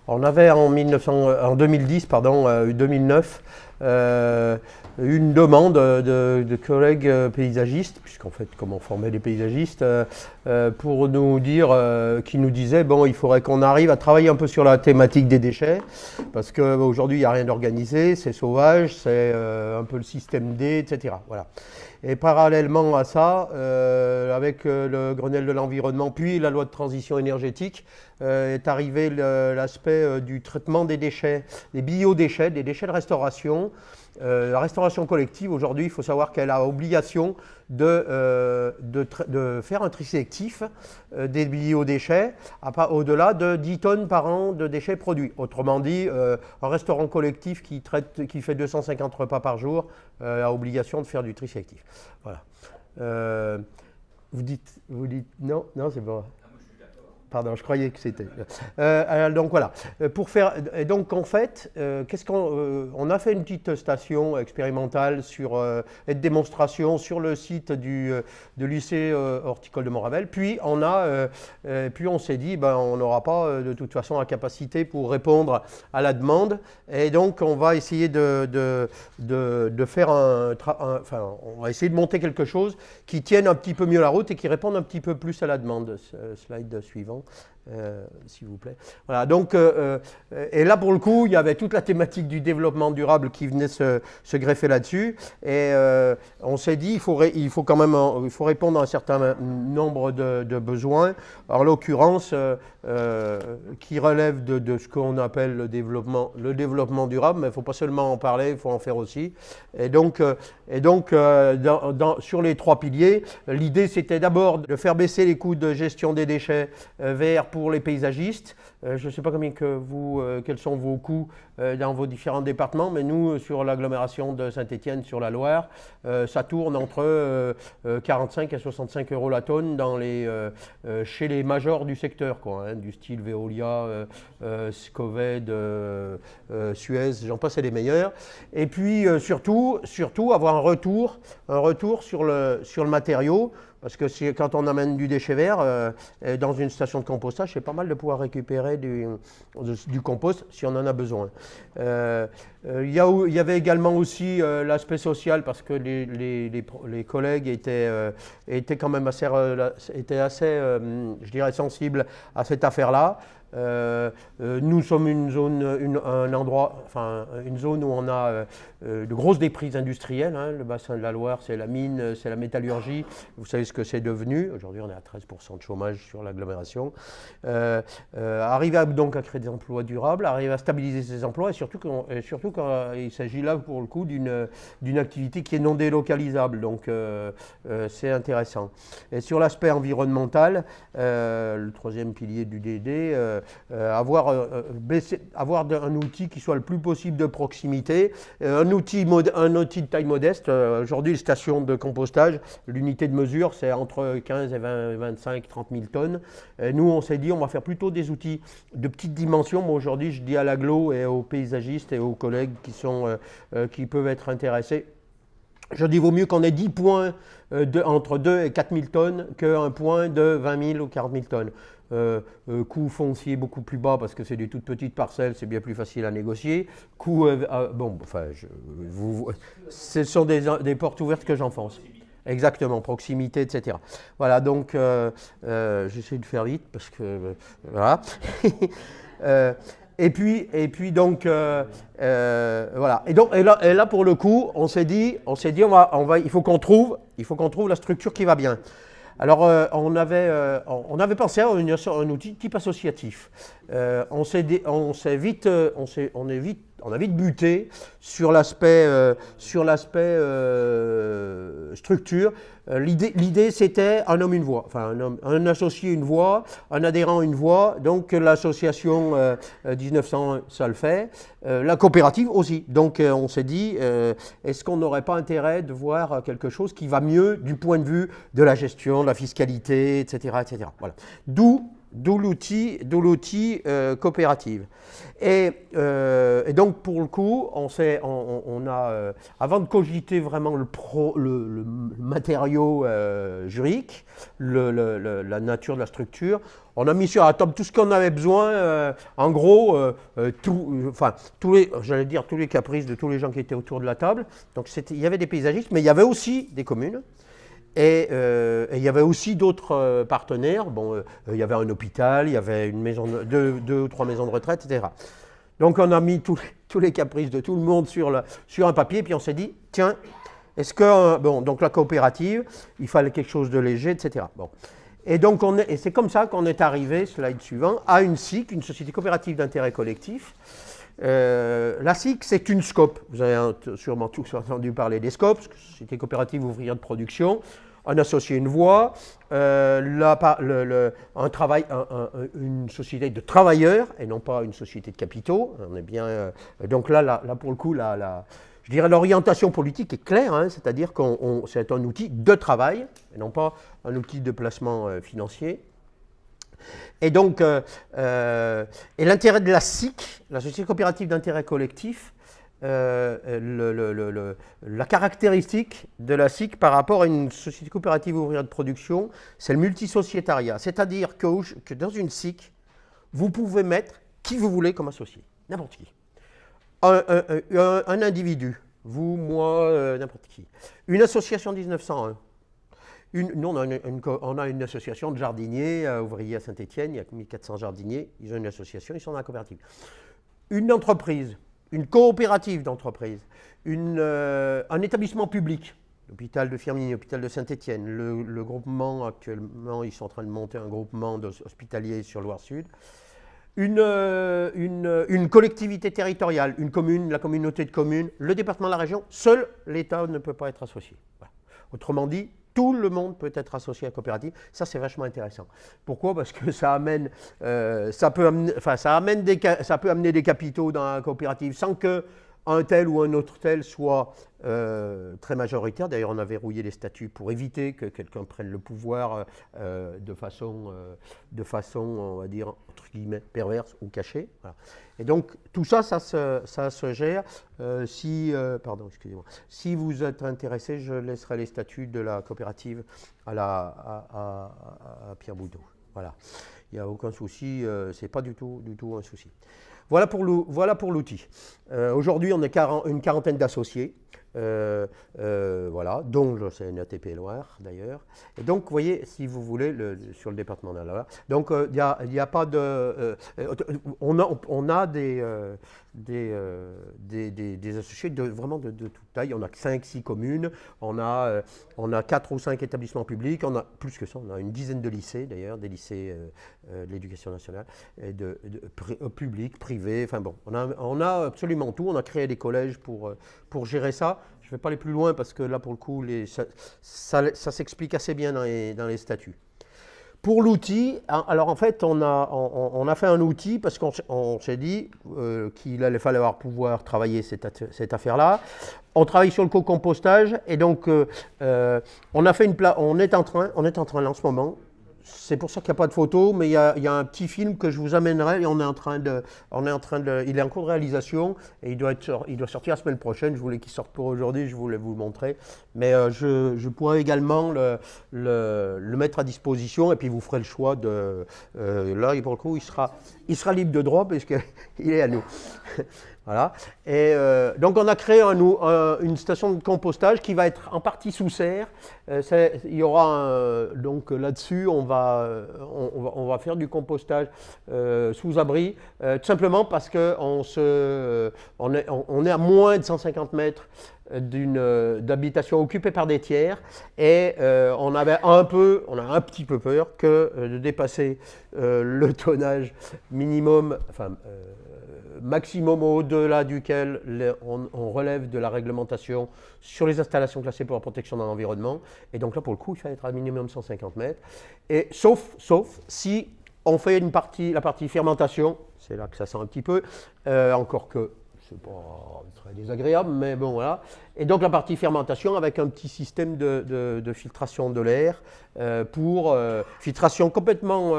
On avait en 2010, pardon, 2009, une demande de collègues paysagistes, puisqu'en fait, comme on formait les paysagistes, pour nous dire, qui nous disaient, bon, il faudrait qu'on arrive à travailler un peu sur la thématique des déchets, parce qu'aujourd'hui, il n'y a rien d'organisé, c'est sauvage, c'est un peu le système D, etc. Voilà. Et parallèlement à ça, avec le Grenelle de l'environnement, puis la loi de transition énergétique, est arrivé l'aspect du traitement des déchets, des biodéchets, des déchets de restauration. La restauration collective, aujourd'hui, il faut savoir qu'elle a obligation de faire un tri sélectif des biodéchets au-delà de 10 tonnes par an de déchets produits. Autrement dit, un restaurant collectif qui fait 250 repas par jour a obligation de faire du tri sélectif. Voilà. Vous dites non, c'est bon. Pardon, je croyais que c'était. Donc voilà. Pour faire, et donc en fait, on a fait une petite station expérimentale et de démonstration sur le site de lycée horticole de Montravel. Puis on s'est dit, ben, on n'aura pas de toute façon la capacité pour répondre à la demande. Et donc on va essayer de faire on va essayer de monter quelque chose qui tienne un petit peu mieux la route et qui réponde un petit peu plus à la demande. Slide suivant. S'il vous plaît. Voilà, donc, et là pour le coup, il y avait toute la thématique du développement durable qui venait se greffer là-dessus. Et on s'est dit, il faut quand même répondre à un certain nombre de besoins. En l'occurrence, qui relève de ce qu'on appelle le développement durable, mais il ne faut pas seulement en parler, il faut en faire aussi. Et donc sur les 3 piliers, l'idée c'était d'abord de faire baisser les coûts de gestion des déchets verts pour les paysagistes. Je ne sais pas quels sont vos coûts dans vos différents départements, mais nous, sur l'agglomération de Saint-Étienne, sur la Loire, ça tourne entre 45 et 65 euros la tonne chez les majors du secteur, quoi, hein, du style Veolia, Scoved, Suez, j'en passe, c'est les meilleurs. Et puis surtout avoir un retour sur le matériau. Parce que quand on amène du déchet vert dans une station de compostage, c'est pas mal de pouvoir récupérer du compost si on en a besoin. Il y avait également aussi l'aspect social, parce que les collègues étaient quand même assez, je dirais, sensibles à cette affaire-là. Nous sommes une zone où on a de grosses déprises industrielles, hein. Le bassin de la Loire, c'est la mine, c'est la métallurgie. Vous savez ce que c'est devenu. Aujourd'hui, on est à 13% de chômage sur l'agglomération. Arriver donc à créer des emplois durables, arriver à stabiliser ces emplois, et surtout quand il s'agit là, pour le coup, d'une activité qui est non délocalisable. Donc, c'est intéressant. Et sur l'aspect environnemental, le 3e pilier du DD, avoir un outil qui soit le plus possible de proximité, un outil de taille modeste. Aujourd'hui, les stations de compostage, l'unité de mesure, c'est entre 15 et 20, 25, 30 000 tonnes. Et nous, on s'est dit, on va faire plutôt des outils de petite dimension. Moi, aujourd'hui, je dis à l'agglo et aux paysagistes et aux collègues qui peuvent être intéressés, je dis, vaut mieux qu'on ait 10 points entre 2 et 4 000 tonnes qu'un point de 20 000 ou 40 000 tonnes. Coût foncier beaucoup plus bas parce que c'est des toutes petites parcelles, c'est bien plus facile à négocier. Ce sont des portes ouvertes que j'enfonce. Exactement, proximité, etc. Voilà, donc j'essaie de faire vite parce que voilà. Et puis donc voilà. Et là pour le coup, on s'est dit, il faut qu'on trouve la structure qui va bien. Alors, on avait pensé à un outil type associatif. On a vite buté sur l'aspect structure. L'idée, c'était un homme, une voix. Enfin, un associé, une voix, un adhérent, une voix. Donc, l'association 1900, ça le fait. La coopérative aussi. Donc, on s'est dit, est-ce qu'on n'aurait pas intérêt de voir quelque chose qui va mieux du point de vue de la gestion, de la fiscalité, etc., etc. Voilà. D'où D'où l'outil coopérative. Et donc, pour le coup, on a, avant de cogiter vraiment le matériau juridique, la nature de la structure, on a mis sur la table tout ce qu'on avait besoin, en gros, tous les caprices de tous les gens qui étaient autour de la table. Donc, il y avait des paysagistes, mais il y avait aussi des communes. Et il y avait aussi d'autres partenaires. Bon, il y avait un hôpital, il y avait deux ou trois maisons de retraite, etc. Donc on a mis tous les caprices de tout le monde sur un papier, puis on s'est dit, tiens, est-ce que... donc la coopérative, il fallait quelque chose de léger, etc. Bon. Et donc c'est comme ça qu'on est arrivé, slide suivant, à une SIC, une société coopérative d'intérêt collectif. La SIC, c'est une SCOP. Vous avez sûrement tous entendu parler des SCOP, Société coopérative ouvrière de production. Un associé, une voix, une société de travailleurs et non pas une société de capitaux. On est bien, donc là, pour le coup, je dirais l'orientation politique est claire, hein, c'est-à-dire que c'est un outil de travail et non pas un outil de placement financier. Et donc, l'intérêt de la SIC, la Société coopérative d'intérêt collectif, la caractéristique de la SIC par rapport à une société coopérative ouvrière de production, c'est le multisociétariat. C'est-à-dire que dans une SIC, vous pouvez mettre qui vous voulez comme associé, n'importe qui. Un individu, vous, moi, n'importe qui. Une association 1901. Nous, on a une association de jardiniers ouvriers à Saint-Étienne, il y a 1400 jardiniers, ils ont une association, ils sont dans la coopérative. Une entreprise, une coopérative d'entreprise, un établissement public, l'hôpital de Firminy, l'hôpital de Saint-Étienne, le groupement, actuellement, ils sont en train de monter un groupement hospitalier sur Loire-Sud, une collectivité territoriale, une commune, la communauté de communes, le département de la région, seul l'État ne peut pas être associé. Voilà. Autrement dit, tout le monde peut être associé à la coopérative. Ça, c'est vachement intéressant. Pourquoi? Parce que ça peut amener des capitaux dans la coopérative sans qu'un tel ou un autre tel soit très majoritaire. D'ailleurs, on a verrouillé les statuts pour éviter que quelqu'un prenne le pouvoir de façon, on va dire, entre guillemets, perverse ou cachée. Voilà. Et donc, tout ça, ça se gère. Si vous êtes intéressé, je laisserai les statuts de la coopérative à Pierre Boudot. Voilà. Il n'y a aucun souci, ce n'est pas du tout un souci. Voilà pour l'outil. Aujourd'hui, on est une quarantaine d'associés, voilà, dont le CNATP Loire d'ailleurs. Et donc, vous voyez, si vous voulez, sur le département de la Loire, donc il n'y a pas de... on a des associés vraiment de toute taille. On a 5-6 communes, on a 4 ou 5 établissements publics, on a plus que ça, on a une dizaine de lycées d'ailleurs, des lycées de l'éducation nationale, publics, privés, enfin bon, on a absolument tout. On a créé des collèges pour gérer ça. Je ne vais pas aller plus loin parce que là, pour le coup, ça s'explique assez bien dans les statuts. Pour l'outil, alors en fait, on a fait un outil parce qu'on s'est dit qu'il allait falloir pouvoir travailler cette affaire-là. On travaille sur le co-compostage et donc on est en train là en ce moment. C'est pour ça qu'il n'y a pas de photo, mais il y a un petit film que je vous amènerai et il est en cours de réalisation et il doit sortir la semaine prochaine. Je voulais qu'il sorte pour aujourd'hui, je voulais vous le montrer. Mais je pourrais également le mettre à disposition et puis vous ferez le choix de... là, pour le coup, il sera libre de droit parce qu'il est à nous. Voilà. Et donc on a créé une station de compostage qui va être en partie sous serre. Il y aura donc là-dessus on va faire du compostage sous abri, tout simplement parce que on est à moins de 150 mètres d'habitation occupée par des tiers et on a un petit peu peur que de dépasser le tonnage minimum, maximum au-delà duquel on relève de la réglementation sur les installations classées pour la protection de l'environnement. Et donc là, pour le coup, il fallait être à minimum 150 mètres. Et sauf si on fait la partie fermentation, c'est là que ça sent un petit peu, encore que c'est pas très désagréable, mais bon, voilà. Et donc la partie fermentation avec un petit système de filtration de l'air pour filtration complètement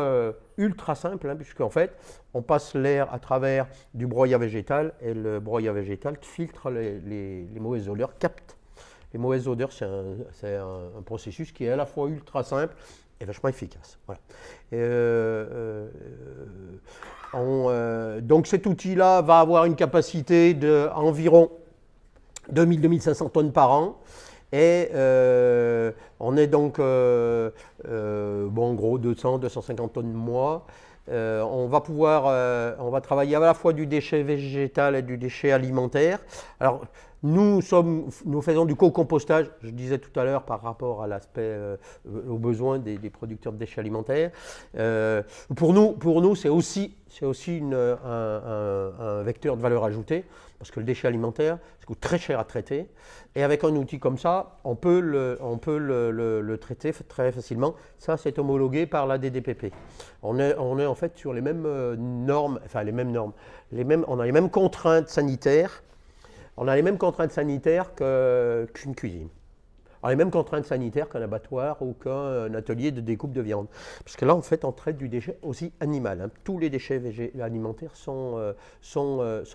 ultra simple, hein, puisqu'en fait, on passe l'air à travers du broyat végétal et le broyat végétal filtre les mauvaises odeurs, capte les mauvaises odeurs. C'est un processus qui est à la fois ultra simple et vachement efficace. Voilà. Donc cet outil-là va avoir une capacité d'environ 2000-2500 tonnes par an. Et on est donc, bon, en gros, 200-250 tonnes mois. On va travailler à la fois du déchet végétal et du déchet alimentaire. Alors, nous faisons du co-compostage, je disais tout à l'heure, par rapport à l'aspect, aux besoins des producteurs de déchets alimentaires. Pour nous c'est aussi un vecteur de valeur ajoutée, parce que le déchet alimentaire, ça coûte très cher à traiter. Et avec un outil comme ça, on peut le traiter très facilement. Ça, c'est homologué par la DDPP. On est en fait sur les mêmes normes, enfin les mêmes normes, on a les mêmes contraintes sanitaires. On a les mêmes contraintes sanitaires qu'une cuisine. On a les mêmes contraintes sanitaires qu'un abattoir ou qu'un atelier de découpe de viande. Parce que là, en fait, on traite du déchet aussi animal. Hein. Tous les déchets alimentaires sont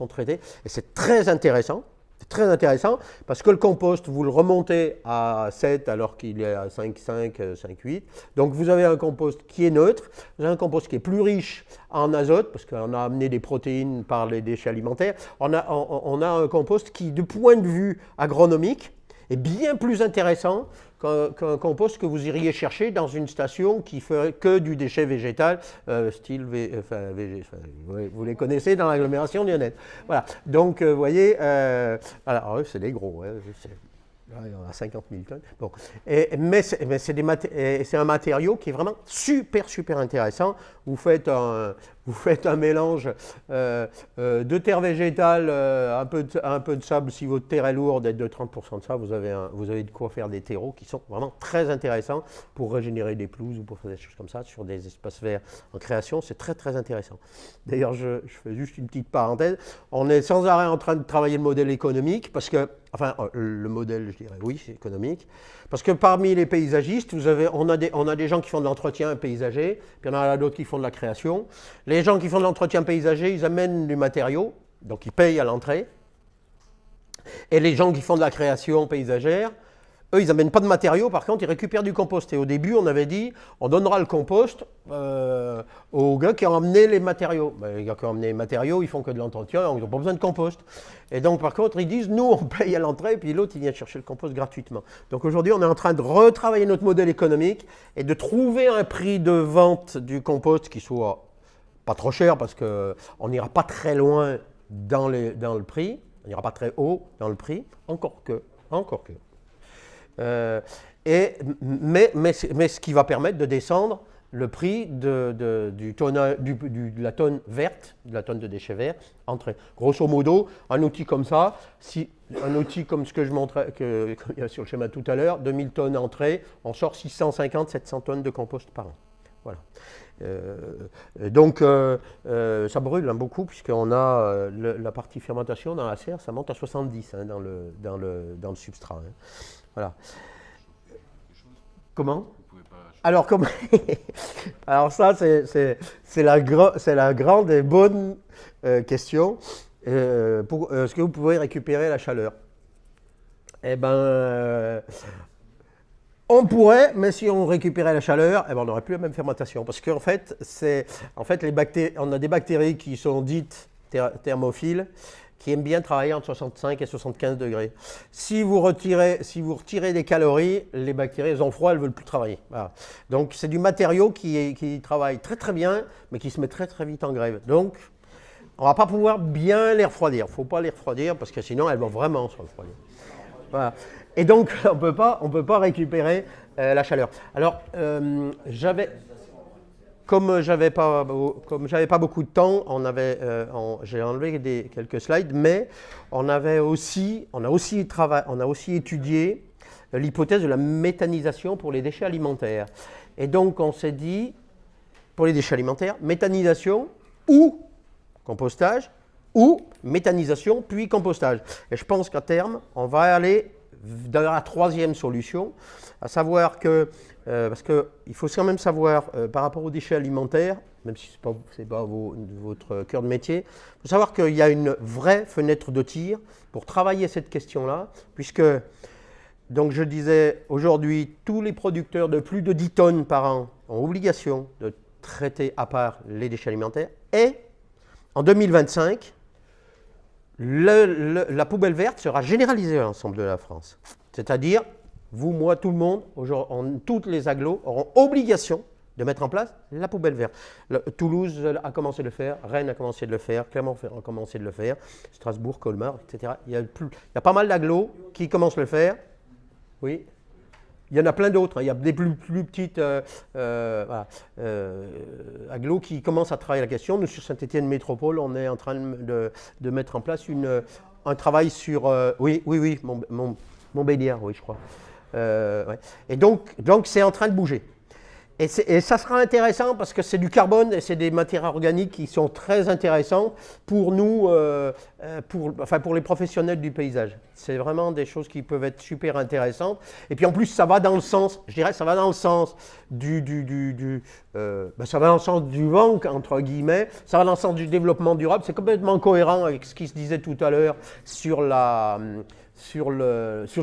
traités. Et c'est très intéressant. C'est très intéressant parce que le compost, vous le remontez à 7 alors qu'il est à 5,5, 5,8. Donc vous avez un compost qui est neutre, vous avez un compost qui est plus riche en azote parce qu'on a amené des protéines par les déchets alimentaires. On a un compost qui, du point de vue agronomique, est bien plus intéressant qu'un compost que vous iriez chercher dans une station qui ferait que du déchet végétal, style, vous les connaissez dans l'agglomération lyonnaise. Voilà, donc vous voyez, alors c'est des gros, hein, là, il y en a 50 000 tonnes. Bon. Mais c'est un matériau qui est vraiment super, super intéressant. Vous faites un mélange de terre végétale, un peu de sable. Si votre terre est lourde, et de 30% de ça, vous avez de quoi faire des terreaux qui sont vraiment très intéressants pour régénérer des pelouses ou pour faire des choses comme ça sur des espaces verts en création. C'est très, très intéressant. D'ailleurs, je fais juste une petite parenthèse. On est sans arrêt en train de travailler le modèle économique parce que, enfin, le modèle, je dirais, oui, c'est économique. Parce que parmi les paysagistes, on a des gens qui font de l'entretien paysager, puis il y en a d'autres qui font de la création. Les gens qui font de l'entretien paysager, ils amènent du matériau, donc ils payent à l'entrée. Et les gens qui font de la création paysagère, eux, ils n'amènent pas de matériaux, par contre, ils récupèrent du compost. Et au début, on avait dit, on donnera le compost aux gars qui ont amené les matériaux. Ben, les gars qui ont amené les matériaux, ils font que de l'entretien, ils n'ont pas besoin de compost. Et donc, par contre, ils disent, nous, on paye à l'entrée, puis l'autre, il vient chercher le compost gratuitement. Donc aujourd'hui, on est en train de retravailler notre modèle économique et de trouver un prix de vente du compost qui soit pas trop cher, parce qu'on n'ira pas très loin dans le prix, on n'ira pas très haut dans le prix, encore que. Mais ce qui va permettre de descendre le prix de la tonne verte, de la tonne de déchets verts, entrée. Grosso modo, un outil comme ça, un outil comme ce que je montrais sur le schéma tout à l'heure, 2000 tonnes entrée, on sort 650-700 tonnes de compost par an. Voilà. Donc ça brûle beaucoup, puisqu'on a la partie fermentation dans la serre, ça monte à 70 dans le substrat. Hein. Voilà. Comment ? Alors, alors ça, c'est la grande et bonne question. Est-ce que vous pouvez récupérer la chaleur ? Eh bien, on pourrait, mais si on récupérait la chaleur, eh ben, on n'aurait plus la même fermentation. Parce qu'en fait, on a des bactéries qui sont dites thermophiles, qui aiment bien travailler entre 65 et 75 degrés. Si vous retirez des calories, les bactéries, elles ont froid, elles ne veulent plus travailler. Voilà. Donc c'est du matériau qui travaille très très bien, mais qui se met très très vite en grève. Donc on ne va pas pouvoir bien les refroidir. Il ne faut pas les refroidir, parce que sinon elles vont vraiment se refroidir. Voilà. Et donc on peut pas récupérer la chaleur. Alors comme j'avais pas beaucoup de temps, j'ai enlevé quelques slides, mais on a aussi étudié l'hypothèse de la méthanisation pour les déchets alimentaires. Et donc on s'est dit, pour les déchets alimentaires, méthanisation ou compostage, ou méthanisation, puis compostage. Et je pense qu'à terme, on va aller dans la troisième solution, à savoir que, parce qu'il faut quand même savoir, par rapport aux déchets alimentaires, même si ce n'est pas votre cœur de métier, il faut savoir qu'il y a une vraie fenêtre de tir pour travailler cette question-là, puisque, donc je disais, aujourd'hui, tous les producteurs de plus de 10 tonnes par an ont obligation de traiter à part les déchets alimentaires, et en 2025, la poubelle verte sera généralisée à l'ensemble de la France. C'est-à-dire, vous, moi, tout le monde, toutes les agglos auront obligation de mettre en place la poubelle verte. Toulouse a commencé de le faire, Rennes a commencé de le faire, Clermont-Ferrand a commencé de le faire, Strasbourg, Colmar, etc. Il y a pas mal d'agglos qui commencent à le faire. Oui. Il y en a plein d'autres, hein. Il y a des plus petites agglos qui commencent à travailler la question. Nous, sur Saint-Étienne Métropole, on est en train de mettre en place un travail sur... oui, Montbéliard, oui, je crois. Ouais. Et donc c'est en train de bouger. Et ça sera intéressant parce que c'est du carbone et c'est des matières organiques qui sont très intéressantes pour nous, pour les professionnels du paysage. C'est vraiment des choses qui peuvent être super intéressantes. Et puis en plus, ça va dans le sens, je dirais, ça va dans le sens ça va dans le sens du manque, entre guillemets, ça va dans le sens du développement durable. C'est complètement cohérent avec ce qui se disait tout à l'heure sur le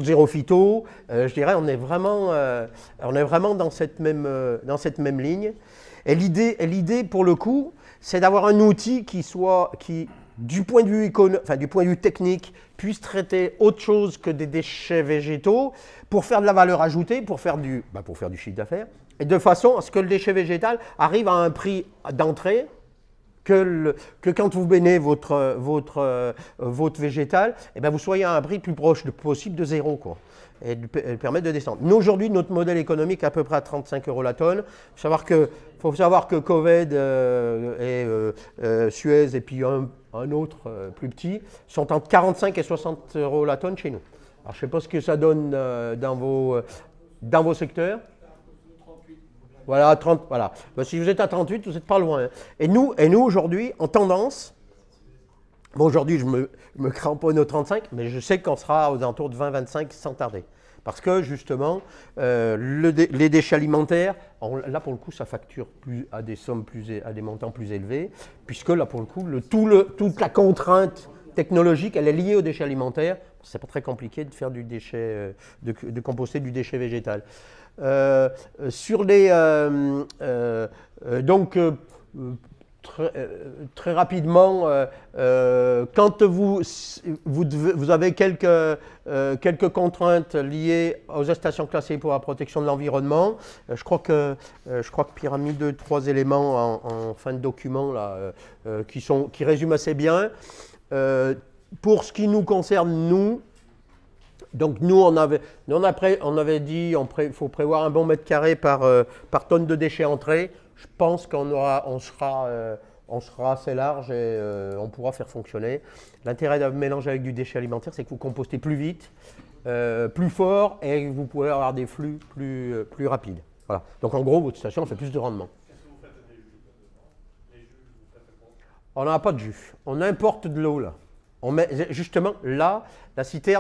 zéro phyto, je dirais, on est vraiment dans cette même ligne. Et l'idée, pour le coup, c'est d'avoir un outil qui, du point de vue technique, puisse traiter autre chose que des déchets végétaux pour faire de la valeur ajoutée, pour faire du chiffre d'affaires, et de façon à ce que le déchet végétal arrive à un prix d'entrée que quand vous baignez votre végétal, eh bien vous soyez à un prix plus proche possible de zéro, quoi, et permettre de descendre. Nous, aujourd'hui, notre modèle économique est à peu près à 35 € la tonne. Il faut savoir que Coved et Suez et puis un autre plus petit sont entre 45 et 60 € la tonne chez nous. Alors, je ne sais pas ce que ça donne dans vos secteurs. Voilà, 30, voilà. Ben, si vous êtes à 38, vous n'êtes pas loin. Hein. Et nous aujourd'hui, en tendance, bon, aujourd'hui, je me cramponne au 35, mais je sais qu'on sera aux alentours de 20-25 sans tarder. Parce que, justement, les déchets alimentaires, là, pour le coup, ça facture à des montants plus élevés, puisque, là, pour le coup, toute la contrainte technologique, elle est liée aux déchets alimentaires. C'est pas très compliqué de faire du déchet, de composter du déchet végétal. Très rapidement, quand vous avez quelques contraintes liées aux stations classées pour la protection de l'environnement, je crois que Pierre a mis 2-3 éléments en fin de document là, qui résument assez bien. Pour ce qui nous concerne, nous, donc nous, on avait dit qu'il faut prévoir un bon mètre carré par tonne de déchets entrés. Je pense qu'on sera assez large et on pourra faire fonctionner. L'intérêt de mélanger avec du déchet alimentaire, c'est que vous compostez plus vite, plus fort et vous pouvez avoir des flux plus rapides. Voilà. Donc en gros, votre station fait plus de rendement. Qu'est-ce que vous faites des jus? Les jus, vous faites quoi? On n'a pas de jus. On importe de l'eau là. On met justement là, la serre,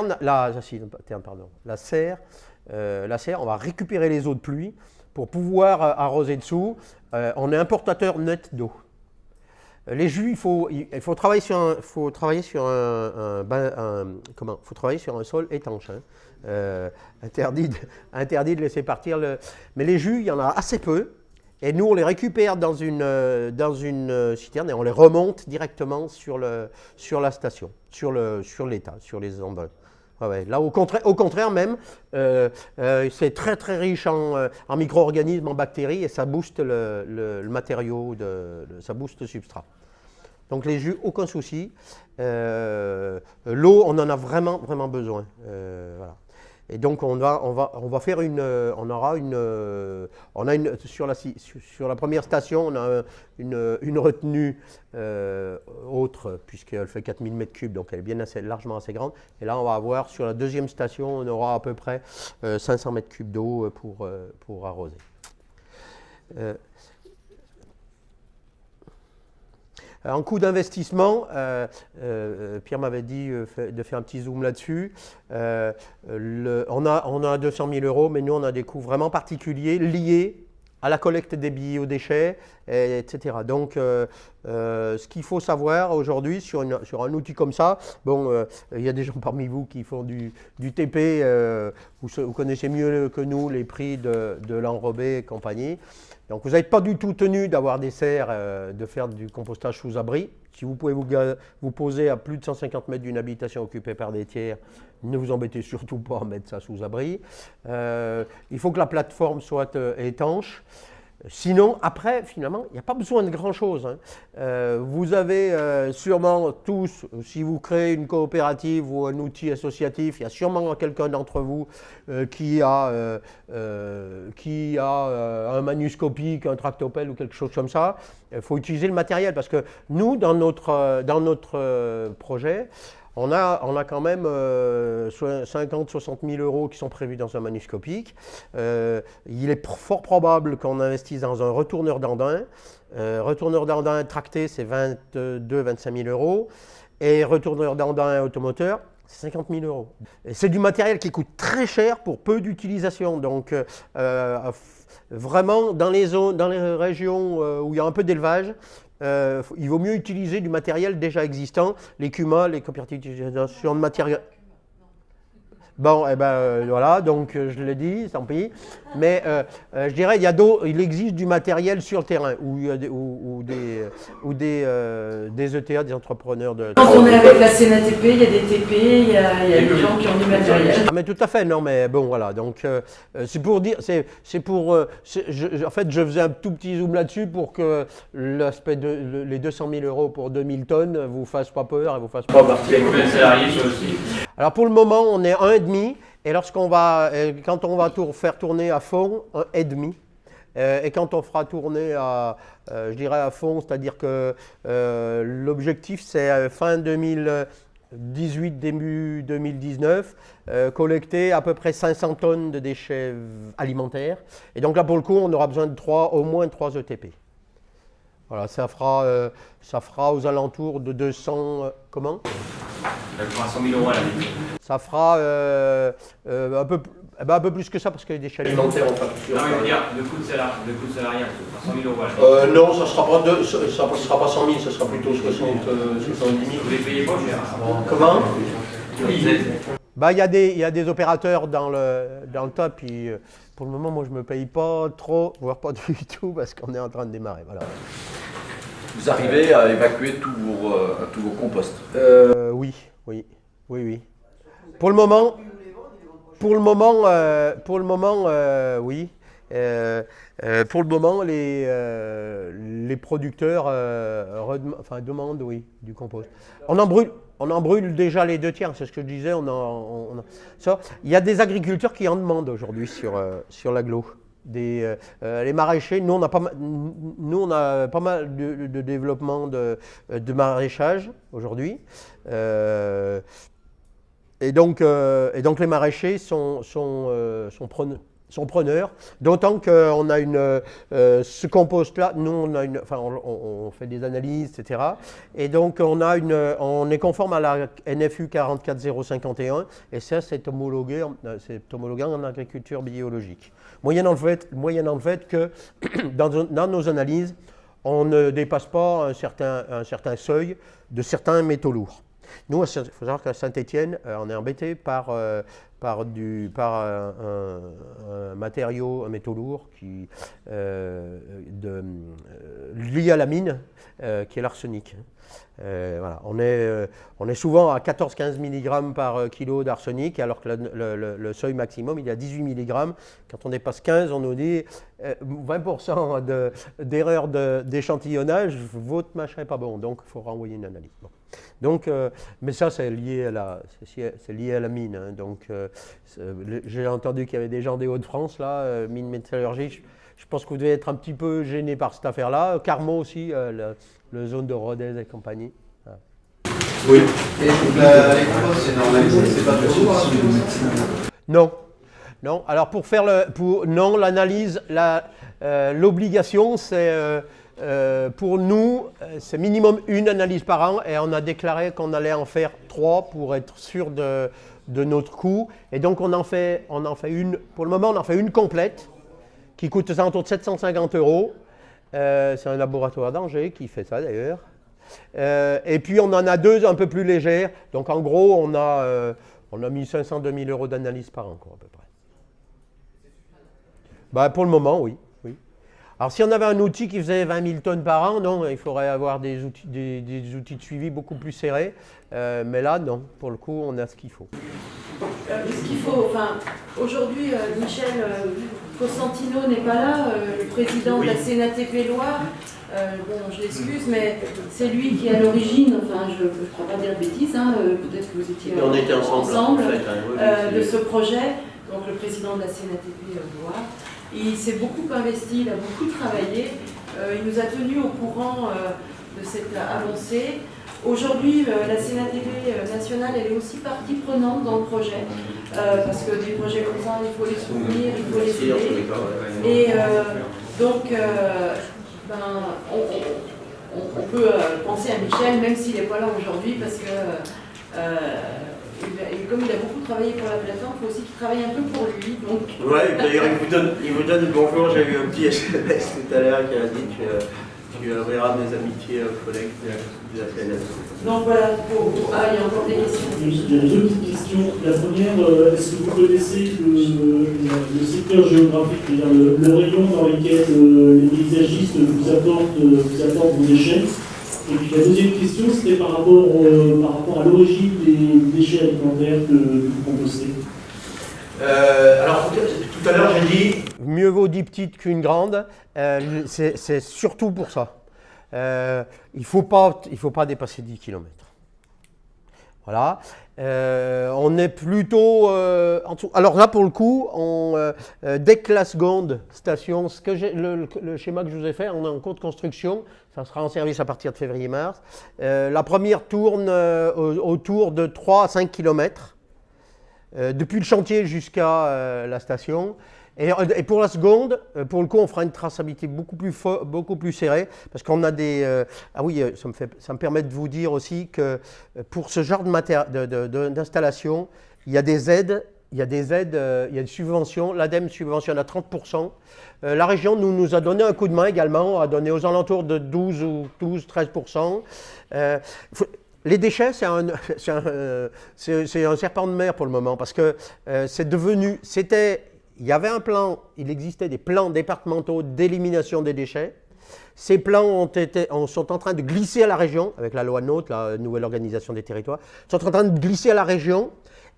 on va récupérer les eaux de pluie pour pouvoir arroser dessous. On est importateur net d'eau. Les jus, il faut travailler sur un sol étanche. Hein. Interdit de laisser partir Mais les jus, il y en a assez peu. Et nous, on les récupère dans une citerne et on les remonte directement sur la station, sur l'état, sur les emballeurs. Ouais. Là, au contraire même, c'est très très riche en micro-organismes, en bactéries et ça booste le matériau, ça booste le substrat. Donc les jus, aucun souci. L'eau, on en a vraiment vraiment besoin. Voilà. Et donc on va faire sur la première station, on a une retenue autre, puisqu'elle fait 4000 m3, donc elle est bien largement assez grande. Et là, on va avoir, sur la deuxième station, on aura à peu près 500 m3 d'eau pour arroser. En coût d'investissement, Pierre m'avait dit de faire un petit zoom là-dessus. On a 200 000 euros, mais nous, on a des coûts vraiment particuliers liés à la collecte des biodéchets, etc. Donc, ce qu'il faut savoir aujourd'hui sur un outil comme ça, bon, il y a des gens parmi vous qui font du TP, vous connaissez mieux que nous les prix de l'enrobé et compagnie. Donc, vous n'êtes pas du tout tenu d'avoir des serres, de faire du compostage sous abri. Si vous pouvez vous poser à plus de 150 mètres d'une habitation occupée par des tiers, ne vous embêtez surtout pas à mettre ça sous abri. Il faut que la plateforme soit étanche. Sinon, après, finalement, il n'y a pas besoin de grand-chose. Hein. Vous avez sûrement tous, si vous créez une coopérative ou un outil associatif, il y a sûrement quelqu'un d'entre vous qui a un manuscopique, un tractopelle ou quelque chose comme ça. Il faut utiliser le matériel parce que nous, dans notre projet, on a quand même 50-60 000 euros qui sont prévus dans un manuscopique. Il est fort probable qu'on investisse dans un retourneur d'andin. Retourneur d'andin tracté, c'est 22-25 000 euros. Et retourneur d'andin automoteur, c'est 50 000 euros. C'est du matériel qui coûte très cher pour peu d'utilisation. Donc, vraiment, dans les régions où il y a un peu d'élevage, il vaut mieux utiliser du matériel déjà existant, les CUMA, les coopératives d'utilisation de matériel. Bon, et ben voilà, donc je l'ai dit, tant pis. Mais je dirais, il existe du matériel sur le terrain, ou des ETA, des entrepreneurs de... Quand on est avec la CNATP, il y a des TP, il y a des gens qui ont du matériel. Ah, mais tout à fait, non, mais bon, voilà. Donc, c'est pour dire, en fait, je faisais un tout petit zoom là-dessus pour que l'aspect les 200 000 euros pour 2000 tonnes vous fasse pas peur et vous fasse pas partie. Il y a combien de salariés ça aussi? Alors, pour le moment, on est 1,5. Et quand on va faire tourner à fond, 1,5. Et quand on fera tourner je dirais à fond, c'est-à-dire que l'objectif c'est fin 2018, début 2019, collecter à peu près 500 tonnes de déchets alimentaires. Et donc là pour le coup, on aura besoin de au moins 3 ETP. Voilà, ça fera aux alentours de 200, comment ? 300 000 euros à l'année. Ça fera un peu plus que ça parce que les déchets alimentaires ont pas plus. Non, mais je veux dire, de coût de salariat, 300 000 euros à l'année. Non, ça sera pas 100 000, ça sera plutôt 70 000. Vous les payez pas cher. Comment ? Bah, il y a des opérateurs dans le top, puis pour le moment, moi, je me paye pas trop, voire pas du tout, parce qu'on est en train de démarrer. Voilà. Vous arrivez à évacuer tous vos composts? Oui. Pour le moment, oui. Pour le moment, les producteurs demandent, oui, du compost. On en brûle déjà les 2 tiers, c'est ce que je disais. Ça. Il y a des agriculteurs qui en demandent aujourd'hui sur l'agglo. Les maraîchers, nous on a pas mal de développement de maraîchage aujourd'hui. Et donc les maraîchers sont preneurs, d'autant qu'on a ce compost-là, nous on fait des analyses, etc. Et donc on est conforme à la NFU 44051 et ça c'est homologué en agriculture biologique. Moyennant le fait que dans nos analyses, on ne dépasse pas un certain seuil de certains métaux lourds. Nous, il faut savoir qu'à Saint-Étienne, on est embêté par un matériau, un métaux lourd lié à la mine, qui est l'arsenic. Voilà. On est souvent à 14-15 mg par kilo d'arsenic, alors que le seuil maximum, il est à 18 mg. Quand on dépasse 15, on nous dit 20% d'erreur d'échantillonnage, votre machin n'est pas bon, donc il faut renvoyer une analyse. Bon. Donc, mais ça, c'est lié à la mine. Hein. Donc, j'ai entendu qu'il y avait des gens des Hauts-de-France, là, mine métallurgique. Je pense que vous devez être un petit peu gêné par cette affaire-là. Carmo aussi, la zone de Rodez et compagnie. Voilà. Oui. Et les composts, c'est normalisé, c'est pas possible. Non. Alors pour faire l'analyse, l'obligation, c'est pour nous, c'est minimum une analyse par an et on a déclaré qu'on allait en faire 3 pour être sûr de notre coût. Et donc on en fait une, pour le moment on en fait une complète qui coûte aux alentours de 750 €. C'est un laboratoire d'Angers qui fait ça d'ailleurs. Et puis on en a 2 un peu plus légères. Donc en gros on a 1500-2000 € d'analyse par an quoi, à peu près. Bah, pour le moment oui. Alors, si on avait un outil qui faisait 20 000 tonnes par an, non, il faudrait avoir des outils de suivi beaucoup plus serrés. Mais là, non, pour le coup, on a ce qu'il faut. Ce qu'il faut, enfin, aujourd'hui, Michel Cosentino n'est pas là, le président de la CNATP Loire. Bon, je l'excuse, mais c'est lui qui est à l'origine, enfin, je ne crois pas dire de bêtises, hein, peut-être que vous étiez on était ensemble en fait, hein, de ce projet, donc le président de la CNATP Loire. Il s'est beaucoup investi, il a beaucoup travaillé, il nous a tenus au courant de cette avancée. Aujourd'hui, la CNATP nationale, elle est aussi partie prenante dans le projet, parce que des projets comme ça, il faut les soutenir, il faut les aider. Et donc, on peut penser à Michel, même s'il n'est pas là aujourd'hui, parce que comme il a beaucoup travaillé pour la plateforme, il faut aussi qu'il travaille un peu pour lui. Ouais, d'ailleurs, il vous donne le bonjour. J'ai eu un petit SMS tout à l'heure qui a dit tu enverras mes amitiés aux collègues de la CNS. Donc voilà, il y a encore des questions. Il y a 2 petites questions. La première, est-ce que vous connaissez le secteur géographique, c'est-à-dire le rayon dans lequel les paysagistes vous apportent vos déchets? Et puis la deuxième question, c'était par rapport à l'origine des déchets alimentaires que vous compostez. Alors, tout à l'heure, j'ai dit... Mieux vaut 10 petites qu'une grande, c'est surtout pour ça. Il ne faut pas dépasser 10 km. Voilà. On est plutôt en dessous. Alors là, pour le coup, dès que la seconde station, le schéma que je vous ai fait, on est en cours de construction, ça sera en service à partir de février-mars. La première tourne autour de 3 à 5 km, depuis le chantier jusqu'à la station. Et pour la seconde, pour le coup, on fera une traçabilité beaucoup plus serrée, parce qu'on a des... ah oui, ça me permet de vous dire aussi que pour ce genre d'installation, il y a des aides, il y a des subventions. L'ADEME subventionne à 30%. La région nous a donné un coup de main également, a donné aux alentours de 12-13%. Les déchets, c'est un serpent de mer pour le moment, parce que il y avait un plan, il existait des plans départementaux d'élimination des déchets. Ces plans sont en train de glisser à la région, avec la loi NOTE, la nouvelle organisation des territoires, sont en train de glisser à la région,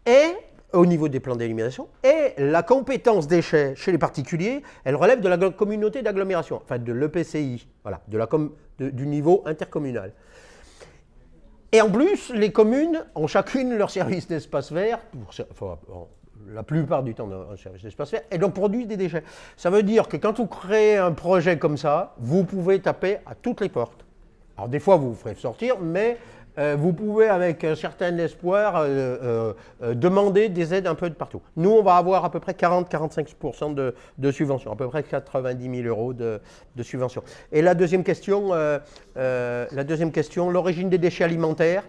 et au niveau des plans d'élimination, et la compétence déchets chez les particuliers, elle relève de la communauté d'agglomération, enfin de l'EPCI, voilà, du niveau intercommunal. Et en plus, les communes ont chacune leur service d'espace vert, la plupart du temps un service d'espace vert, et donc produisent des déchets. Ça veut dire que quand vous créez un projet comme ça, vous pouvez taper à toutes les portes. Alors des fois, vous vous ferez sortir, mais vous pouvez, avec un certain espoir, demander des aides un peu de partout. Nous, on va avoir à peu près 40-45% de subventions, à peu près 90 000 € de subventions. Et la deuxième question, l'origine des déchets alimentaires.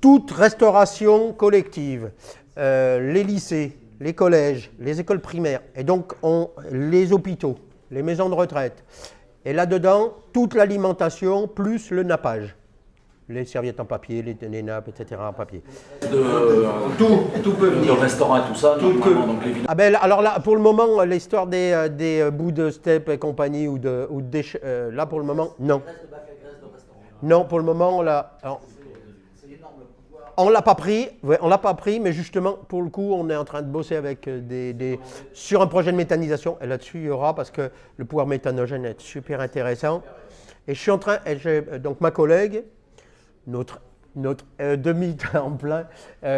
Toute restauration collective, les lycées, les collèges, les écoles primaires, et donc les hôpitaux, les maisons de retraite, et là-dedans, toute l'alimentation plus le nappage. Les serviettes en papier, les nappes, etc. en papier. Tout peut venir. Le restaurant et tout ça, Tout peut. donc les Ah ben, alors là, pour le moment, l'histoire des bouts de steppe et compagnie ou de déchets, là pour le moment, non. Non, pour le moment, là, on ne l'a pas pris, ouais, on l'a pas pris, mais justement, pour le coup, on est en train de bosser avec sur un projet de méthanisation. Et là-dessus, il y aura, parce que le pouvoir méthanogène est super intéressant. Et je suis en train, donc ma collègue, notre demi-temps plein,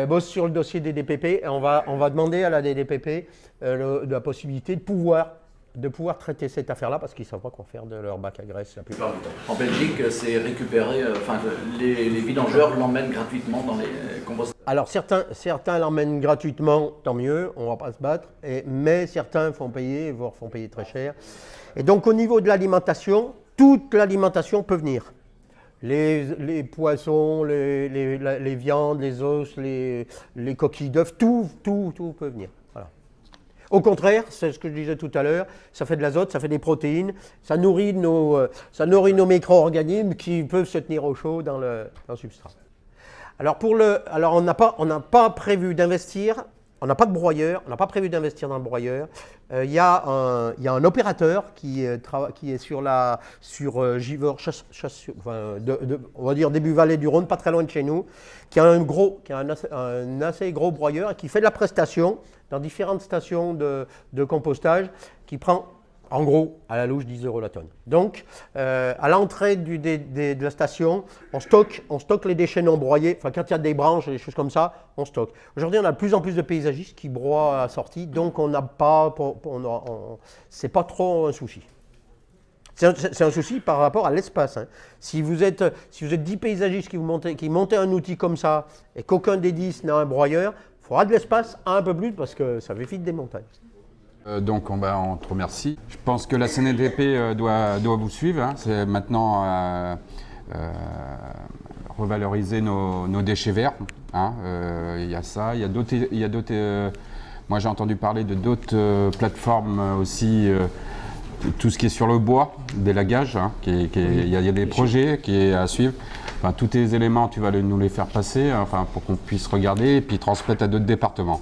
bosse sur le dossier des DPP, et on va demander à la DDPP la possibilité de pouvoir traiter cette affaire-là, parce qu'ils ne savent pas quoi faire de leur bac à graisse la plupart du temps. En Belgique, c'est récupéré, les vidangeurs l'emmènent gratuitement dans les composteurs. Alors certains l'emmènent gratuitement, tant mieux, on ne va pas se battre, mais certains font payer, voire font payer très cher. Et donc au niveau de l'alimentation, toute l'alimentation peut venir. Les poissons, les viandes, les os, les coquilles d'œufs, tout peut venir. Voilà. Au contraire, c'est ce que je disais tout à l'heure, ça fait de l'azote, ça fait des protéines, ça nourrit nos micro-organismes qui peuvent se tenir au chaud dans le substrat. Alors, on n'a pas prévu d'investir, on n'a pas de broyeur, on n'a pas prévu d'investir dans le broyeur. Il y a un opérateur qui est sur Givors, on va dire début vallée du Rhône, pas très loin de chez nous, qui a un assez gros broyeur et qui fait de la prestation dans différentes stations de compostage, qui prend en gros à la louche 10 € la tonne. Donc à l'entrée de la station, on stocke les déchets non broyés, enfin quand il y a des branches et des choses comme ça, on stocke. Aujourd'hui, on a de plus en plus de paysagistes qui broient à la sortie, donc c'est pas trop un souci. C'est un souci par rapport à l'espace. Hein. Si vous êtes 10 paysagistes qui montez un outil comme ça et qu'aucun des 10 n'a un broyeur, il faudra de l'espace un peu plus parce que ça fait vite des montagnes. Donc on te remercie. Je pense que la CNTP doit vous suivre. Hein. C'est maintenant revaloriser nos déchets verts. Hein. Il y a ça, il y a d'autres. Moi j'ai entendu parler de d'autres plateformes aussi. Tout ce qui est sur le bois, d'élagage, hein, il y a des projets qui est à suivre. Enfin, tous tes éléments, tu vas nous les faire passer, enfin, pour qu'on puisse regarder et puis transmettre à d'autres départements.